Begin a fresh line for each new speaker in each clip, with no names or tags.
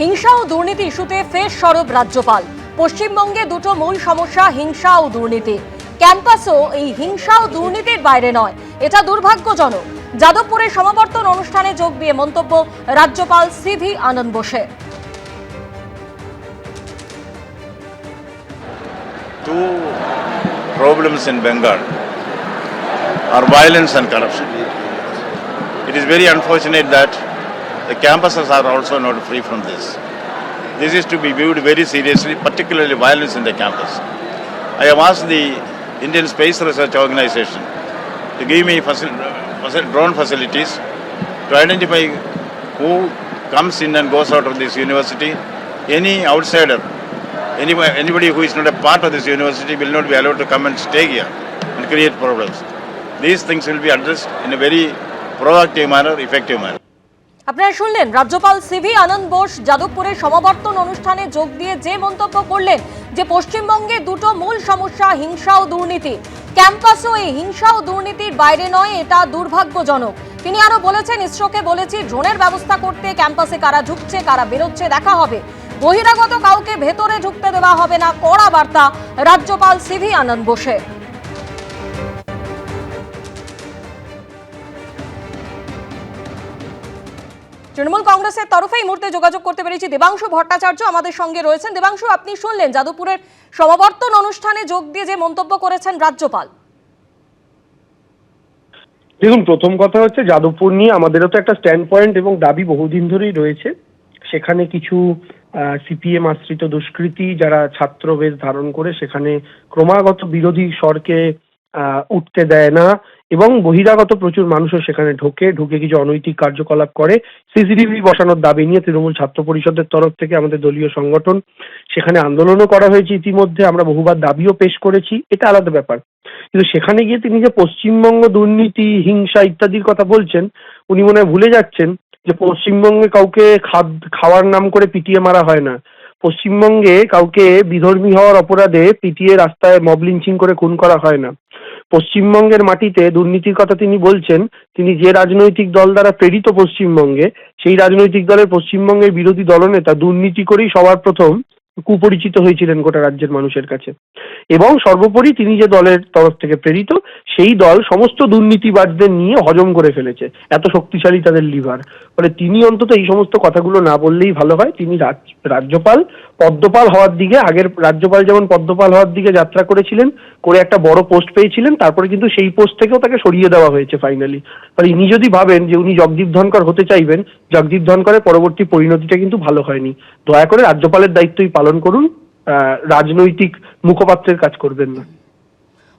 হিংসা ও দুর্নীতি ইস্যুতে ফের সরব রাজ্যপাল। পশ্চিমবঙ্গে দুটো মূল সমস্যা হিংসা ও দুর্নীতি। ক্যাম্পাসও এই হিংসা ও দুর্নীতির বাইরে নয়, এটা দুর্ভাগ্যজনক। যাদবপুরের সমাবর্তন অনুষ্ঠানে যোগ দিয়ে মন্তব্য রাজ্যপাল সিভি আনন্দ বোসের।
Two problems in Bengal are violence and corruption. It is very unfortunate that the campuses are also not free from this. This is to be viewed very seriously, particularly violence in the campus. I have asked the Indian Space Research Organization to give me drone facilities to identify who comes in and goes out of this university. Any outsider, anybody who is not a part of this university will not be allowed to come and stay here and create problems. These things will be addressed in a very proactive manner, effective manner.
আপনারা শুনলেন রাজ্যপাল CV আনন্দ বোস যাদবপুরের সমাবর্তন অনুষ্ঠানে যোগ দিয়ে যে মন্তব্য করলেন যে পশ্চিমবঙ্গে দুটো মূল সমস্যা হিংসা ও দুর্নীতি। ক্যাম্পাসও এই হিংসা ও দুর্নীতির বাইরে নয়, এটা দুর্ভাগ্যজনক। তিনি আরো বলেছেন, ইসরোকে বলেছি ড্রোনের ব্যবস্থা করতে, ক্যাম্পাসে কারা ঢুকছে কারা বেরোচ্ছে দেখা হবে, বহিরাগত কাউকে ভেতরে ঢুকতে দেওয়া হবে না, কড়া বার্তা রাজ্যপাল সিভি আনন্দ বোসের। তৃণমূল কংগ্রেসের তরফে এই মুহূর্তে যোগাযোগ করতে পেরেছি দেবাংশু ভট্টাচার্য আমাদের সঙ্গে রয়েছেন। দেবাংশু, আপনি শুনলেন যাদবপুরের সমাবর্তন অনুষ্ঠানে যোগ দিয়ে যে মন্তব্য করেছেন রাজ্যপাল।
দেখুন, প্রথম কথা হচ্ছে যাদবপুর নিয়ে আমাদেরও তো একটা স্ট্যান্ড পয়েন্ট এবং দাবি বহুদিন ধরেই রয়েছে। সেখানে কিছু সিপিএম আশ্রিত দুষ্কৃতী যারা ছাত্র বেশ ধারণ করে সেখানে ক্রমাগত বিরোধী স্বরকে উঠতে দেয় না এবং বহিরাগত প্রচুর মানুষও সেখানে ঢুকে কিছু অনৈতিক কার্যকলাপ করে। সিসিটিভি বসানোর দাবি নিয়ে তৃণমূল ছাত্র পরিষদের তরফ থেকে আমাদের দলীয় সংগঠন সেখানে আন্দোলনও করা হয়েছে ইতিমধ্যে, আমরা বহুবার দাবিও পেশ করেছি, এটা আলাদা ব্যাপার। কিন্তু সেখানে গিয়ে তিনি যে পশ্চিমবঙ্গ দুর্নীতি হিংসা ইত্যাদির কথা বলছেন, উনি মনে হয় ভুলে যাচ্ছেন যে পশ্চিমবঙ্গে কাউকে খাওয়ার নাম করে পিটিয়ে মারা হয় না। পশ্চিমবঙ্গে কাউকে বিধর্মী হওয়ার অপরাধে পিটিয়ে রাস্তায় মব লিঞ্চিং করে খুন করা হয় না। পশ্চিমবঙ্গের মাটিতে দুর্নীতির কথা তিনি বলছেন, তিনি যে রাজনৈতিক দল দ্বারা প্রেরিত পশ্চিমবঙ্গে, সেই রাজনৈতিক দলের পশ্চিমবঙ্গের বিরোধী দলনেতা দুর্নীতি করেই সবার প্রথম কুপরিচিত হয়েছিলেন গোটা রাজ্যের মানুষের কাছে। এবং সর্বোপরি তিনি যে দলের তরফ থেকে প্রেরিত, সেই দল সমস্ত দুর্নীতিবাজদের নিয়ে হজম করে ফেলেছে, এত শক্তিশালী তাদের লিভার। ফলে তিনি অন্তত এই সমস্ত কথাগুলো না বললেই ভালো হয়। তিনি রাজ্যপাল পদ্মপাল হওয়ার দিকে, আগের রাজ্যপাল যেমন পদ্মপাল হওয়ার দিকে যাত্রা করেছিলেন, করে একটা বড় পোস্ট পেয়েছিলেন, তারপরে কিন্তু সেই পোস্ট থেকেও তাকে সরিয়ে দেওয়া হয়েছে ফাইনালি। ফলে ইনি যদি ভাবেন যে উনি জগদীপ ধনকর হতে চাইবেন, জগদীপ ধনকরের পরবর্তী পরিণতিটা কিন্তু ভালো হয়নি। দয়া করে রাজ্যপালের দায়িত্বই পালন করুন, রাজনৈতিক মুখপাত্রের কাজ করবেন না।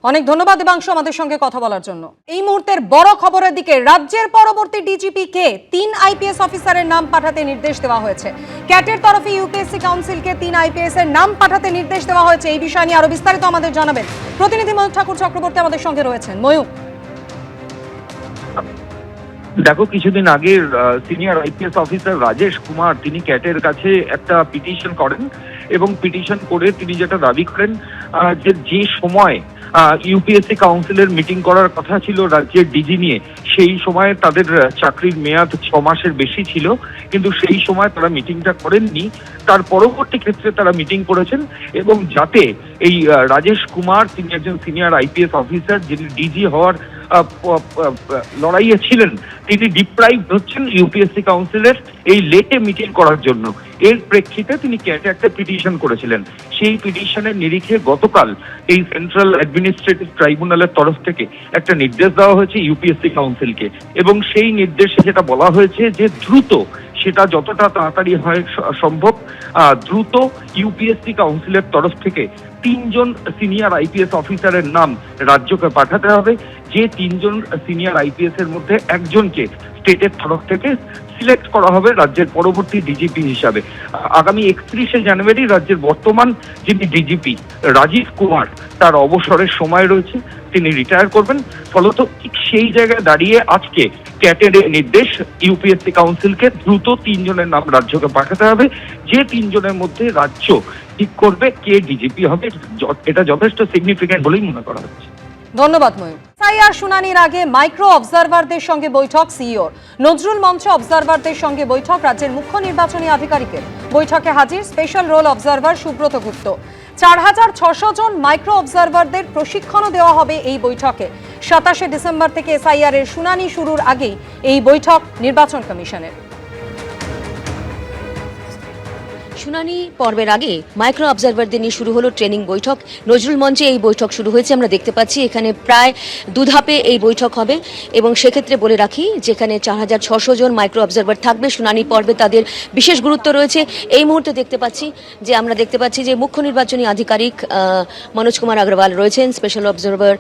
অনেক ধন্যবাদ দেবাংশু আমাদের সঙ্গে কথা বলার জন্য। এই মুহূর্তের বড় খবরের দিকে, রাজ্যের পরবর্তী ডিজিপি কে 3 আইপিএস অফিসারের নাম পাঠাতে নির্দেশ দেওয়া হয়েছে। ক্যাটের তরফে ইউপিএসসি কাউন্সিলকে 3 আইপিএস এর নাম পাঠাতে নির্দেশ দেওয়া হয়েছে। এই বিষয় নিয়ে আরো বিস্তারিত আমাদের জানাবেন প্রতিনিধি ময়ূক ঠাকুর চক্রবর্তী আমাদের সঙ্গে রয়েছেন। ময়ূক,
দেখো, কিছুদিন আগে senior IPS officer Rajesh Kumar তিনি ক্যাটের কাছে একটা পিটিশন করেন এবং পিটিশন করে তিনি যেটা দাবি করেন যে সময় ইউপিএসসি কাউন্সিলের মিটিং করার কথা ছিল রাজ্যের ডিজি নিয়ে, সেই সময় তাদের চাকরির মেয়াদ 6 মাসের বেশি ছিল, কিন্তু সেই সময় তারা মিটিংটা করেননি। তার পরবর্তী ক্ষেত্রে তারা মিটিং করেছেন এবং যাতে এই রাজেশ কুমার, তিনি একজন সিনিয়র আইপিএস অফিসার যিনি ডিজি হওয়ার লড়াইয়ে ছিলেন, তিনি ডিপ্রাইভ হচ্ছেন ইউপিএসসি কাউন্সিলের এই লেটে মিটিং করার জন্য। এর প্রেক্ষিতে তিনি ক্যাটে একটা পিটিশন করেছিলেন। সেই পিটিশনের নিরিখে গতকাল এই সেন্ট্রাল অ্যাডমিনিস্ট্রেটিভ ট্রাইব্যুনালের তরফ থেকে একটা নির্দেশ দেওয়া হয়েছে ইউপিএসসি কাউন্সিলকে এবং সেই নির্দেশে যেটা বলা হয়েছে যে দ্রুত, সেটা যতটা তাড়াতাড়ি হয় সম্ভব, দ্রুত ইউপিএসসি কাউন্সিলের তরফ থেকে 3 জন সিনিয়র আইপিএস অফিসারের নাম রাজ্যকে পাঠাতে হবে। যে 3 জন সিনিয়র আইপিএস এর মধ্যে একজনকে স্টেটের তরফ থেকে সিলেক্ট করা হবে রাজ্যের পরবর্তী ডিজিপি হিসাবে। আগামী 31শে জানুয়ারি রাজ্যের বর্তমান যিনি ডিজিপি রাজীব কুমার, তার অবসরের সময় রয়েছে, তিনি রিটায়ার করবেন। ফলত ঠিক সেই জায়গায় দাঁড়িয়ে আজকে ক্যাটের নির্দেশ ইউপিএসসি কাউন্সিলকে দ্রুত 3 জনের নাম রাজ্যকে পাঠাতে হবে। যে 3 জনের মধ্যে রাজ্য ঠিক করবে কে ডিজিপি হবে, এটা যথেষ্ট সিগনিফিক্যান্ট বলেই মনে করা হচ্ছে।
ধন্যবাদ ময়ূর। এসআইআর শুনানির আগে মাইক্রো অবজারভারদের সঙ্গে বৈঠক সিইওর। নজরুল মঞ্চে অবজারভারদের সঙ্গে বৈঠক রাজ্যের মুখ্য নির্বাচনী আধিকারিকের। বৈঠকে হাজির স্পেশাল রোল অবজারভার সুব্রত গুপ্ত। 4600 জন মাইক্রো অবজারভারদের প্রশিক্ষণও দেওয়া হবে এই বৈঠকে। 27 ডিসেম্বর থেকে এসআইআর এর শুনানি শুরুর আগেই এই বৈঠক নির্বাচন কমিশনের।
শুনানি পর্বের আগে মাইক্রো অবজারভারদের নিয়ে শুরু হলো ট্রেনিং বৈঠক। নজরুল মঞ্চে এই বৈঠক শুরু হয়েছে। আমরা দেখতে পাচ্ছি এখানে প্রায় 2 ধাপে এই বৈঠক হবে এবং সেক্ষেত্রে বলে রাখি যেখানে 4600 জন মাইক্রো অবজারভার থাকবে। শুনানি পর্বে তাদের বিশেষ গুরুত্ব রয়েছে। এই মুহূর্তে আমরা দেখতে পাচ্ছি যে মুখ্য নির্বাচনী আধিকারিক মনোজ কুমার আগরওয়াল রয়েছেন, স্পেশাল অবজারভার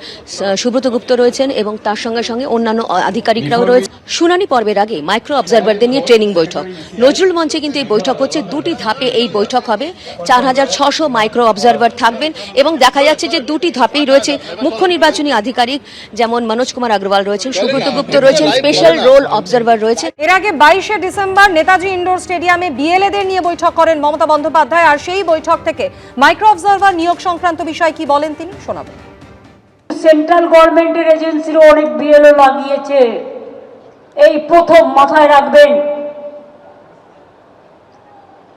সুব্রত গুপ্ত রয়েছেন এবং তার সঙ্গে সঙ্গে অন্যান্য আধিকারিকরাও রয়েছে। শুনানি পর্বের আগে মাইক্রো অবজারভারদের নিয়ে ট্রেনিং বৈঠক। নজরুল মঞ্চে কিন্তু এই বৈঠক হচ্ছে, 2টি ধাপে এই বৈঠক হবে। 4600 মাইক্রো অবজারভার থাকবেন এবং দেখা যাচ্ছে যে 2টি ধাপেই রয়েছে মুখ্য নির্বাচনী আধিকারিক যেমন মনোজ কুমার আগরওয়াল রয়েছেন, সুব্রত গুপ্ত রয়েছেন, স্পেশাল রোল অবজারভার রয়েছে।
এর আগে 22 ডিসেম্বর নেতাজি ইন্ডোর স্টেডিয়ামে বিএলএদের নিয়ে বৈঠক করেন মমতা বন্দ্যোপাধ্যায়। আর সেই বৈঠক থেকে মাইক্রো অবজারভার নিয়োগ সংক্রান্ত বিষয় কি বলেন তিনি, শোনাবেন।
সেন্ট্রাল গভর্নমেন্টের এজেন্সিরও অনেক বিএলও লাগিয়েছে, এই প্রথম মাথায় রাখবেন।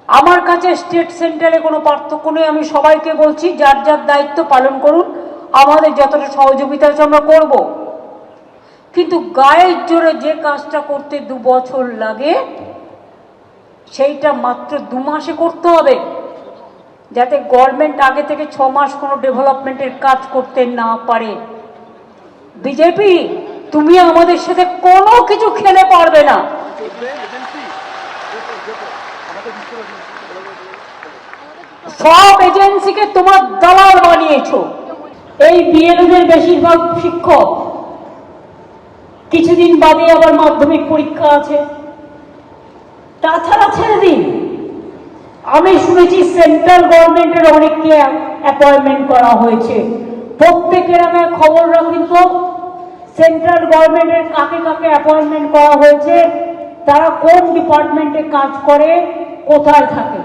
আমার কাছে স্টেট সেন্টারে কোনো পার্থক্য নেই। আমি সবাইকে বলছি যার যার দায়িত্ব পালন করুন, আমাদের যতটা সহযোগিতা আছে আমরা করব। কিন্তু গায়ের জোরে যে কাজটা করতে 2 বছর লাগে সেইটা মাত্র 2 মাসে করতে হবে, যাতে গভর্নমেন্ট আগে থেকে 6 মাস কোনো ডেভেলপমেন্টের কাজ করতে না পারে। বিজেপি তুমি আমাদের সাথে কোনো কিছু খেলে পারবে না। সব এজেন্সিকে তোমার দালাল বানিয়েছো। এই বিএলওদের বেশিরভাগ শিক্ষক, কিছুদিন বাদে আবার মাধ্যমিক পরীক্ষা আছে, তাছাড়া ছেড়ে দিন। আমি শুনেছি সেন্ট্রাল গভর্নমেন্টের অনেককে অ্যাপয়েন্টমেন্ট করা হয়েছে। প্রত্যেকের আগে খবর রাখুন তো সেন্ট্রাল গভর্নমেন্টের কাকে কাকে অ্যাপয়েন্টমেন্ট করা হয়েছে, তারা কোন ডিপার্টমেন্টে কাজ করে, কোথায় থাকে,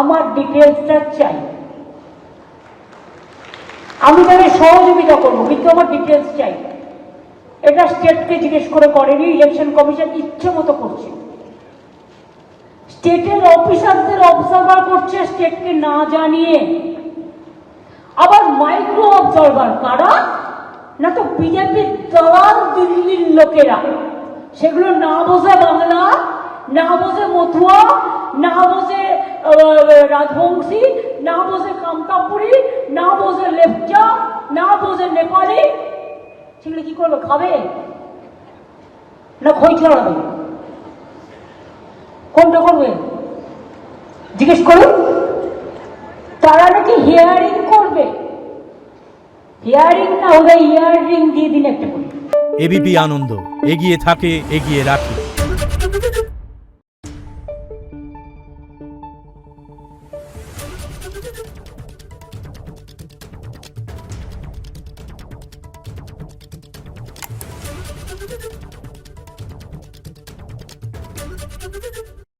আমার ডিটেলসটা চাই। আমি তাদের সহযোগিতা করবো, কিন্তু আমার ডিটেলস চাই। এটা স্টেটকে জিজ্ঞেস করে করেনি, ইলেকশন কমিশন ইচ্ছে মতো করছে। স্টেটের অফিসারদের অবজারভার করছে স্টেটকে না জানিয়ে। আবার মাইক্রো অবজারভার কারা না, তো বিজেপির দালাল দিল্লির লোকেরা। সেগুলো না বোঝে বাংলা, না বোঝে মথুয়া, না বোঝে রাজবংশী, না বোঝে কামতাপুরি, না বোঝে লেপচা, না বোঝে নেপালি। সেগুলো কি করবে, খাবে না খই চড়াবে? কোনটা করবে জিজ্ঞেস করুন। তারা নাকি হিয়ারিং করবে, হিয়ারিং না হলে ইয়ারিং দিয়ে দিন একটা করে।
এবিপি আনন্দ, এগিয়ে থাকে, এগিয়ে রাখে।